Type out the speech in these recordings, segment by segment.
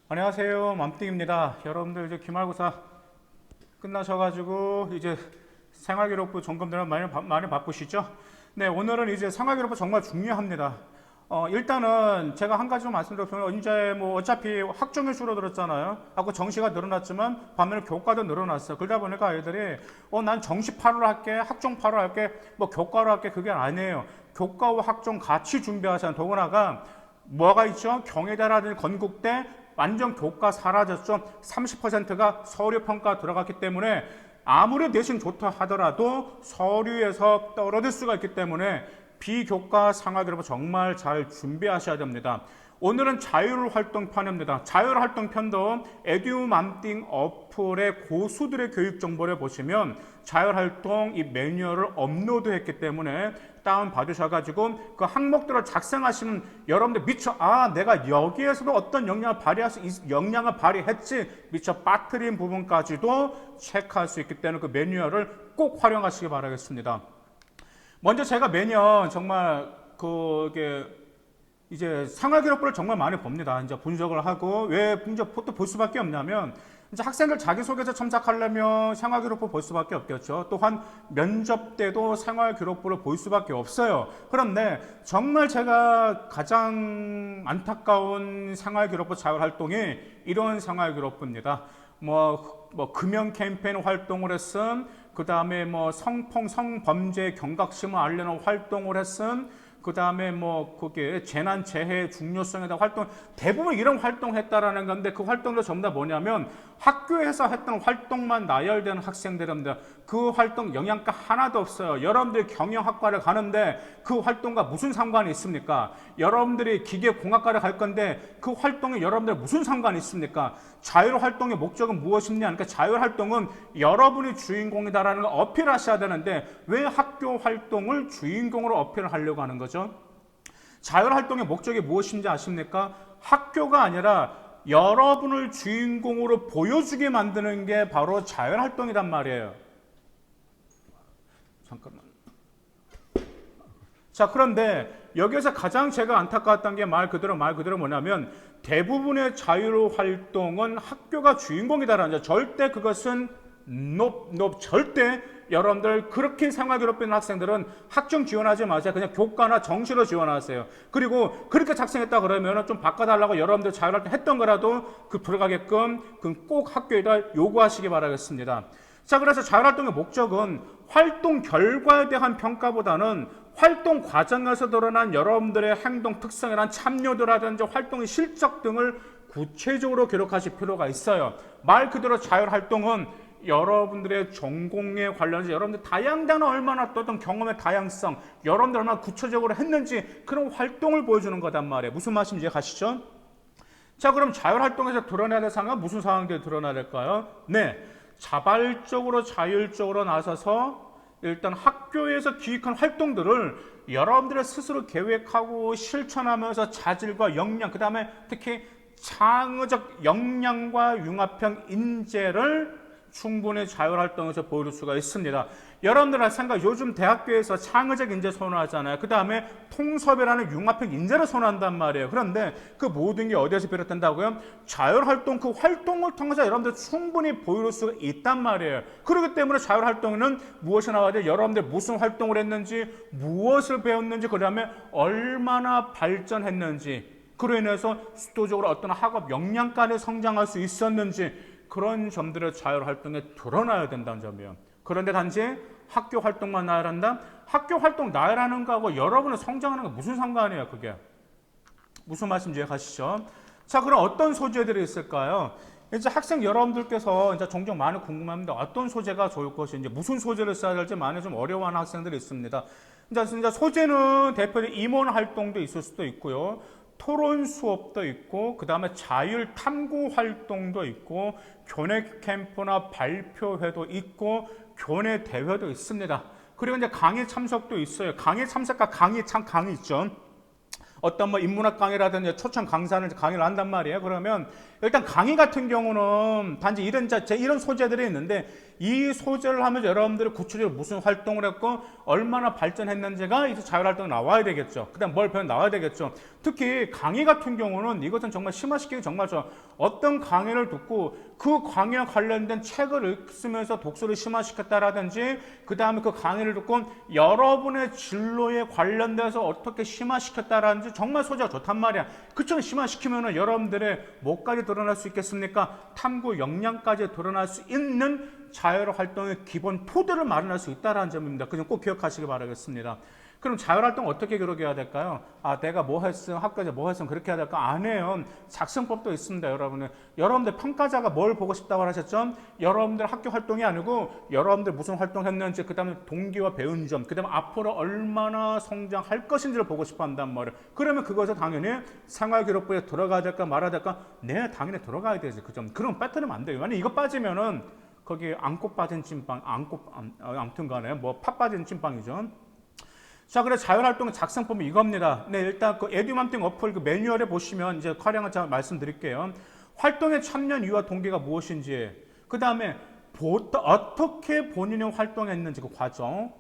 안녕하세요. 맘띵입니다. 여러분들 이제 기말고사 끝나셔가지고 이제 생활기록부 점검들은 많이 바쁘시죠? 네, 오늘은 이제 생활기록부 정말 중요합니다. 일단은 제가 한 가지 좀 말씀드리면 이제 뭐 어차피 학종이 줄어들었잖아요. 하고 정시가 늘어났지만 반면에 교과도 늘어났어요. 그러다 보니까 아이들이 난 정시 8을 할게, 학종 8을 할게, 뭐 교과로 할게 그게 아니에요. 교과와 학종 같이 준비하셔야 더구나가 뭐가 있죠? 경희대라든지 건국대 완전 교과 사라졌죠. 30%가 서류 평가 들어갔기 때문에 아무리 내신 좋다 하더라도 서류에서 떨어질 수가 있기 때문에 비교과 상하기로 정말 잘 준비하셔야 됩니다. 오늘은 자율활동편입니다. 자율활동편도 에듀맘띵 어플의 고수들의 교육 정보를 보시면 자율활동 이 매뉴얼을 업로드했기 때문에 다운 받으셔가지고 그 항목들을 작성하시면 여러분들 미처 내가 여기에서도 어떤 역량을 발휘했지 미처 빠뜨린 부분까지도 체크할 수 있기 때문에 그 매뉴얼을 꼭 활용하시기 바라겠습니다. 먼저 제가 매년 정말 이제 생활기록부를 정말 많이 봅니다. 이제 분석을 하고 왜 이제 또 볼 수밖에 없냐면 이제 학생들 자기소개서 첨삭하려면 생활기록부 볼 수밖에 없겠죠. 또한 면접 때도 생활기록부를 볼 수밖에 없어요. 그런데 정말 제가 가장 안타까운 생활기록부 자율활동이 이런 생활기록부입니다. 뭐 금연 캠페인 활동을 했음, 그 다음에 뭐 성범죄 경각심을 알리는 활동을 했음, 그 다음에 뭐 그게 재난 재해 중요성에 대한 활동, 대부분 이런 활동을 했다라는 건데 그 활동도 전부 다 뭐냐면 학교에서 했던 활동만 나열되는 학생들입니다. 그 활동 영양가 하나도 없어요. 여러분들이 경영학과를 가는데 그 활동과 무슨 상관이 있습니까? 여러분들이 기계공학과를 갈 건데 그 활동에 여러분들 무슨 상관이 있습니까? 자율활동의 목적은 무엇이냐? 그러니까 자율활동은 여러분이 주인공이다라는 걸 어필하셔야 되는데 왜 학교 활동을 주인공으로 어필을 하려고 하는 거죠? 자율활동의 목적이 무엇인지 아십니까? 학교가 아니라 여러분을 주인공으로 보여주게 만드는 게 바로 자율활동이란 말이에요. 잠깐만. 자, 그런데 여기에서 가장 제가 안타까웠던 게 말 그대로 뭐냐면 대부분의 자율활동은 학교가 주인공이다라는 거죠. 절대 그것은 절대 여러분들 그렇게 생활기록부인 학생들은 학종 지원하지 마세요. 그냥 교과나 정시로 지원하세요. 그리고 그렇게 작성했다 그러면 좀 바꿔달라고 여러분들 자율활동 했던 거라도 그 들어가게끔 꼭 학교에다 요구하시기 바라겠습니다. 자, 그래서 자율활동의 목적은 활동 결과에 대한 평가보다는 활동 과정에서 드러난 여러분들의 행동 특성이란 참여도라든지 활동의 실적 등을 구체적으로 기록하실 필요가 있어요. 말 그대로 자율활동은 여러분들의 전공에 관련해서 여러분들 다양한 얼마나 어떤 경험의 다양성, 여러분들 얼마나 구체적으로 했는지 그런 활동을 보여주는 거단 말이에요. 무슨 말씀인지 가시죠? 자, 그럼 자율활동에서 드러내야 될 상황은 무슨 상황들이 드러나야 될까요? 네, 자발적으로 자율적으로 나서서 일단 학교에서 기획한 활동들을 여러분들의 스스로 계획하고 실천하면서 자질과 역량, 그 다음에 특히 창의적 역량과 융합형 인재를 충분히 자율활동에서 보여줄 수가 있습니다. 여러분들 생각 요즘 대학교에서 창의적 인재 선호하잖아요. 그 다음에 통섭이라는 융합형 인재를 선호한단 말이에요. 그런데 그 모든 게 어디에서 비롯된다고요? 자율활동, 그 활동을 통해서 여러분들 충분히 보여줄 수가 있단 말이에요. 그렇기 때문에 자율활동은 무엇이 나와야 돼요? 여러분들 무슨 활동을 했는지, 무엇을 배웠는지, 그 다음에 얼마나 발전했는지, 그로 인해서 수도적으로 어떤 학업 역량까지 성장할 수 있었는지, 그런 점들을 자율활동에 드러나야 된다는 점이에요. 그런데 단지 학교 활동만 나열한다? 학교 활동 나열하는 거하고 여러분을 성장하는 거 무슨 상관이에요, 그게? 무슨 말씀인지 이해가시죠? 자, 그럼 어떤 소재들이 있을까요? 이제 학생 여러분들께서 이제 종종 많이 궁금합니다. 어떤 소재가 좋을 것인지, 무슨 소재를 써야 될지 많이 좀 어려워하는 학생들이 있습니다. 이제 소재는 대표적인 임원 활동도 있을 수도 있고요. 토론 수업도 있고, 그 다음에 자율 탐구 활동도 있고, 교내 캠프나 발표회도 있고, 교내 대회도 있습니다. 그리고 이제 강의 참석도 있어요. 강의 참석과 강의 있죠. 어떤 뭐 인문학 강의라든지 초청 강사를 강의를 한단 말이에요. 그러면 일단 강의 같은 경우는 단지 이런 소재들이 있는데 이 소재를 하면서 여러분들이 구체적으로 무슨 활동을 했고 얼마나 발전했는지가 이제 자율활동에 나와야 되겠죠. 그다음 뭘 배워 나와야 되겠죠. 특히 강의 같은 경우는 이것은 정말 심화시키기 정말 좋아. 어떤 강의를 듣고 그 강의와 관련된 책을 읽으면서 독서를 심화시켰다라든지 그다음에 그 강의를 듣고 여러분의 진로에 관련돼서 어떻게 심화시켰다라든지 정말 소재가 좋단 말이야. 그처럼 심화시키면은 여러분들의 뭐까지 드러날 수 있겠습니까? 탐구 역량까지 드러날 수 있는 자율활동의 기본 토대를 마련할 수 있다는 점입니다. 그점 꼭 기억하시기 바라겠습니다. 그럼 자율활동 어떻게 기록해야 될까요? 내가 뭐 했음, 학교에서 뭐 했음 그렇게 해야 될까? 아니에요. 작성법도 있습니다, 여러분은. 여러분들 평가자가 뭘 보고 싶다고 하셨죠? 여러분들 학교 활동이 아니고 여러분들 무슨 활동했는지, 그 다음에 동기와 배운 점, 그 다음에 앞으로 얼마나 성장할 것인지를 보고 싶어 한단 말이에요. 그러면 그것을 당연히 생활기록부에 들어가야 될까 말아야 될까? 네, 당연히 들어가야 되지. 그 점. 그럼 빠뜨리면 안 돼요. 만약 이거 빠지면은 거기 안고 빠진 찐빵, 아무튼 간에 뭐 팥 빠진 찐빵이죠. 자, 그래 자율활동 작성법이 이겁니다. 네, 일단 그 에듀맘띵 어플 그 매뉴얼에 보시면 이제 활용을 제가 말씀드릴게요. 활동에 참여한 이유와 동기가 무엇인지, 그 다음에 어떻게 본인이 활동했는지 그 과정,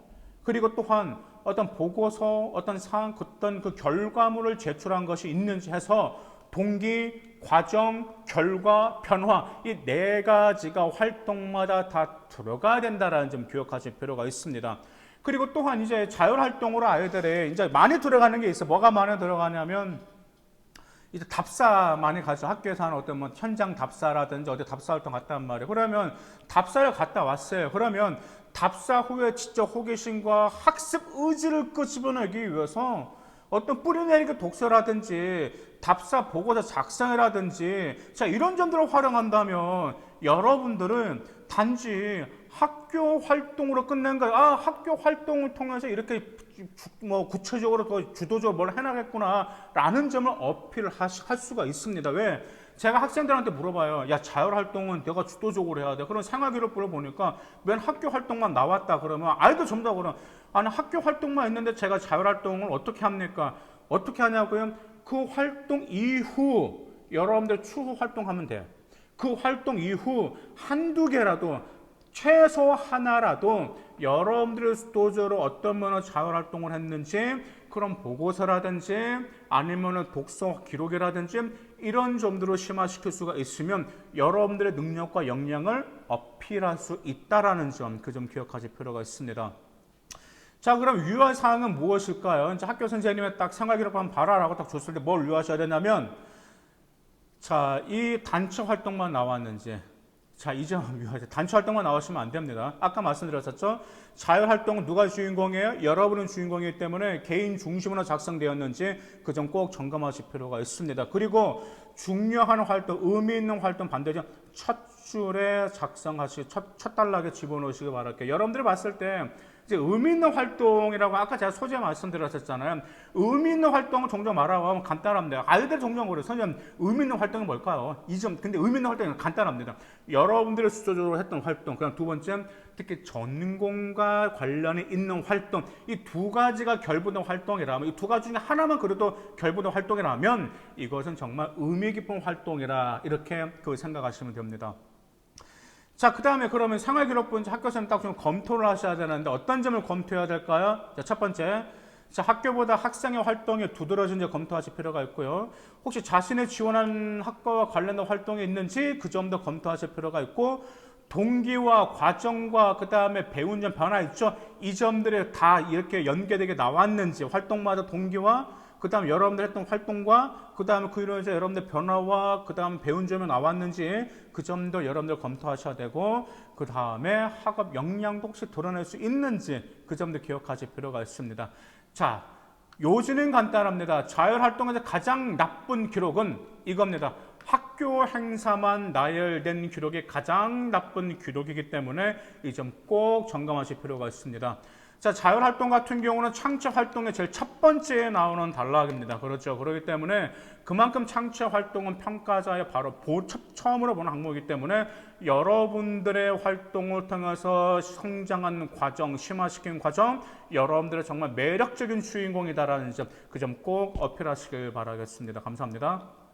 그리고 또한 어떤 보고서, 어떤 사항, 어떤 그 결과물을 제출한 것이 있는지 해서 동기, 과정, 결과, 변화 이 네 가지가 활동마다 다 들어가야 된다라는 점 기억하실 필요가 있습니다. 그리고 또한 이제 자율활동으로 아이들이 이제 많이 들어가는 게 있어. 뭐가 많이 들어가냐면 이제 답사 많이 가죠. 학교에서 하는 어떤 뭐 현장 답사라든지 어디 답사 활동 갔단 말이에요. 그러면 답사를 갔다 왔어요. 그러면 답사 후에 지적 호기심과 학습 의지를 끄집어내기 위해서 어떤 뿌리내리기 독서라든지 답사 보고서 작성이라든지 자 이런 점들을 활용한다면 여러분들은 단지 학교 활동으로 끝낸 거예요. 학교 활동을 통해서 이렇게 뭐 구체적으로 더 주도적으로 뭘 해나겠구나 라는 점을 어필을 할 수가 있습니다. 왜? 제가 학생들한테 물어봐요. 야, 자율활동은 내가 주도적으로 해야 돼. 그럼 생활기록부를 보니까 맨 학교 활동만 나왔다 그러면 아이들 전부 다 그러면 아니 학교 활동만 있는데 제가 자율활동을 어떻게 합니까? 어떻게 하냐고요? 그 활동 이후 여러분들 추후 활동하면 돼. 그 활동 이후 한두 개라도 최소 하나라도 여러분들의 주도적으로 어떤 면의 자율활동을 했는지 그런 보고서라든지 아니면 독서 기록이라든지 이런 점들을 심화시킬 수가 있으면 여러분들의 능력과 역량을 어필할 수 있다는 점, 그 점 기억하실 필요가 있습니다. 자, 그럼 유효사항은 무엇일까요? 이제 학교 선생님의 딱 생활기록 한번 봐라라고 딱 줬을 때 뭘 유효하셔야 되냐면 자, 이 단체 활동만 나왔는지 자, 이 점 유효하죠. 단체 활동만 나오시면 안 됩니다. 아까 말씀드렸었죠? 자율활동은 누가 주인공이에요? 여러분은 주인공이기 때문에 개인 중심으로 작성되었는지 그 점 꼭 점검하실 필요가 있습니다. 그리고 중요한 활동, 의미 있는 활동 반드시 첫 줄에 작성하시고 첫 단락에 집어넣으시기 바랄게요. 여러분들이 봤을 때 이제 의미 있는 활동이라고 아까 제가 소재 말씀드렸었잖아요. 의미 있는 활동을 종종 말하고 하면 간단합니다. 아이들 종종 그래요. 선생님, 의미 있는 활동이 뭘까요? 이 점, 근데 의미 있는 활동은 간단합니다. 여러분들이 수조적으로 했던 활동, 그냥 두 번째, 특히 전공과 관련이 있는 활동, 이 두 가지가 결부된 활동이라면, 이 두 가지 중에 하나만 그래도 결부된 활동이라면 이것은 정말 의미 깊은 활동이라 이렇게 생각하시면 됩니다. 자, 그 다음에 그러면 생활기록부 학교에서는 딱 좀 검토를 하셔야 되는데 어떤 점을 검토해야 될까요? 자, 첫 번째, 자, 학교보다 학생의 활동이 두드러진지 검토하실 필요가 있고요. 혹시 자신의 지원한 학과와 관련된 활동이 있는지 그 점도 검토하실 필요가 있고 동기와 과정과 그 다음에 배운 점 변화 있죠? 이 점들이 다 이렇게 연계되게 나왔는지 활동마다 동기와 그 다음 여러분들 했던 활동과 그 다음에 그 이론에서 여러분들 변화와 그 다음 배운 점이 나왔는지 그 점도 여러분들 검토하셔야 되고 그 다음에 학업 역량도 혹시 드러낼 수 있는지 그 점도 기억하실 필요가 있습니다. 자, 요지는 간단합니다. 자율활동에서 가장 나쁜 기록은 이겁니다. 학교 행사만 나열된 기록이 가장 나쁜 기록이기 때문에 이 점 꼭 점검하실 필요가 있습니다. 자, 자율활동 같은 경우는 창체활동의 제일 첫 번째에 나오는 단락입니다. 그렇죠. 그렇기 때문에 그만큼 창체활동은 평가자의 바로 처음으로 보는 항목이기 때문에 여러분들의 활동을 통해서 성장하는 과정, 심화시킨 과정, 여러분들의 정말 매력적인 주인공이다라는 점, 그 점 꼭 어필하시길 바라겠습니다. 감사합니다.